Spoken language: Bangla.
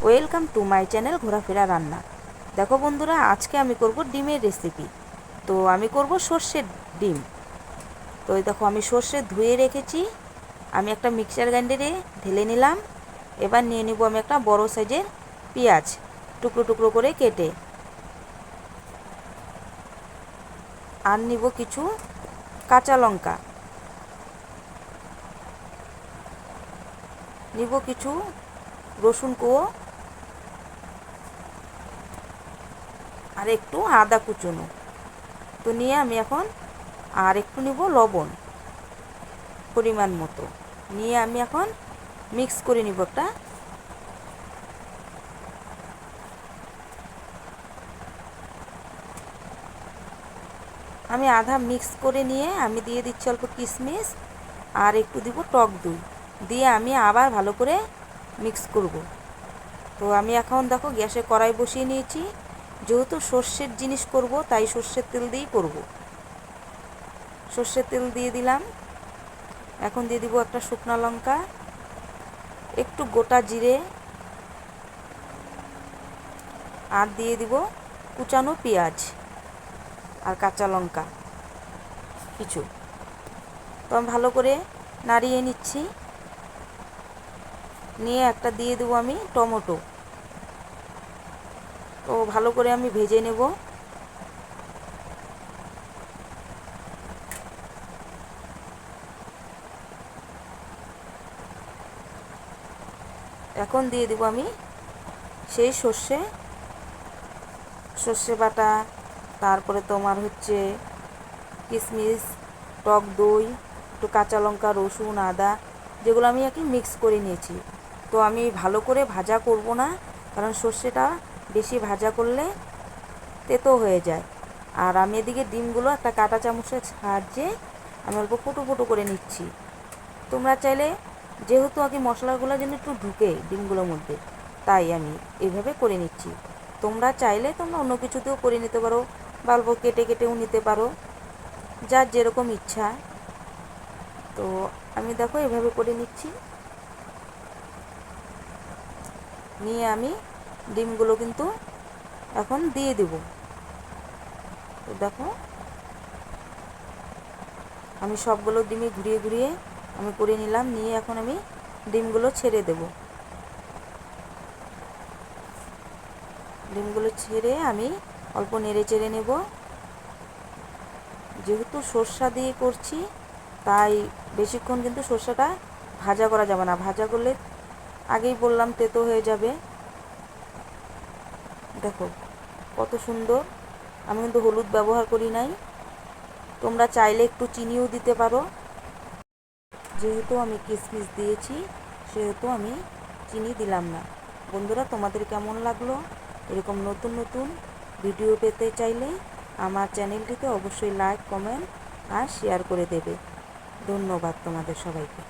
ওয়েলকাম টু মাই চ্যানেল ঘোরাফেরা রান্না। দেখো বন্ধুরা, আজকে আমি করব ডিমের রেসিপি। তো আমি করব সর্ষের ডিম। তো এই দেখো, আমি সর্ষে ধুয়ে রেখেছি। আমি একটা মিক্সার গ্রাইন্ডারে ঢেলে নিলাম। এবার নিয়ে নিব আমি একটা বড় সাইজের পেঁয়াজ, টুকরো টুকরো করে কেটে। আর নিব কিছু কাঁচা লঙ্কা, নিব কিছু রসুন কুয়ো, আর একটু আদা কুচনো। তো নিয়ে আমি এখন আর একটু নিব লবণ পরিমাণ মতো, নিয়ে আমি এখন মিক্স করে নিব একটা। আমি আধা মিক্স করে নিয়ে আমি দিয়ে দিচ্ছি অল্প কিশমিশ আর একটু দিব টক দই, দিয়ে আমি আবার ভালো করে মিক্স করব। তো আমি এখন দেখো গ্যাসে কড়াই বসিয়ে নিয়েছি। যেহেতু সর্ষের জিনিস করব তাই সর্ষের তেল দিয়েই করব। সর্ষের তেল দিয়ে দিলাম। এখন দিয়ে দিব একটা শুকনো লঙ্কা, একটু গোটা জিরে, আর দিয়ে দিব কুচানো পেঁয়াজ আর কাঁচা লঙ্কা কিছু। তো আমি ভালো করে নাড়িয়ে নিচ্ছি। নিয়ে একটা দিয়ে দেবো আমি টমেটো। তো ভালো করে আমি ভেজে নেব। এখন দিয়ে দেবো আমি সেই সর্ষে বাটা, তারপরে তোমার হচ্ছে কিশমিশ, টক দই, একটু কাঁচা লঙ্কা, রসুন, আদা, যেগুলো আমি আর কি মিক্স করে নিয়েছি। তো আমি ভালো করে ভাজা করব না, কারণ সর্ষেটা বেশি ভাজা করলে তেতো হয়ে যায়। আর আমি এদিকে ডিমগুলো একটা কাঁটা চামচের সাহায্যে আমি অল্প ফুটো ফুটো করে নিচ্ছি। তোমরা চাইলে, যেহেতু আর কি মশলাগুলো যেন একটু ঢুকে ডিমগুলোর মধ্যে, তাই আমি এইভাবে করে নিচ্ছি। তোমরা চাইলে তোমরা অন্য কিছুতেও করে নিতে পারো, বা অল্প কেটে কেটেও নিতে পারো, যার যেরকম ইচ্ছা। তো আমি দেখো এভাবে করে নিচ্ছি। নিয়ে আমি ডিমগুলো কিন্তু এখন দিয়ে দেব। তো দেখো, আমি সবগুলো ডিমে ঘুরিয়ে ঘুরিয়ে আমি করে নিলাম। নিয়ে এখন আমি ডিমগুলো ছেড়ে দেব। ডিমগুলো ছেড়ে আমি অল্প নেড়ে চেড়ে নেব। যেহেতু সর্ষা দিয়ে করছি, তাই বেশিক্ষণ কিন্তু সর্ষাটা ভাজা করা যাবে না। ভাজা করলে আগেই বললাম তেতো হয়ে যাবে। দেখো কত সুন্দর। আমি কিন্তু হলুদ ব্যবহার করি নাই। তোমরা চাইলে একটু চিনিও দিতে পারো। যেহেতু আমি কিশমিশ দিয়েছি, সেহেতু আমি চিনি দিলাম না। বন্ধুরা, তোমাদের কেমন লাগলো? এরকম নতুন নতুন ভিডিও পেতে চাইলে আমার চ্যানেলটিতে অবশ্যই লাইক, কমেন্ট আর শেয়ার করে দেবে। ধন্যবাদ তোমাদের সবাইকে।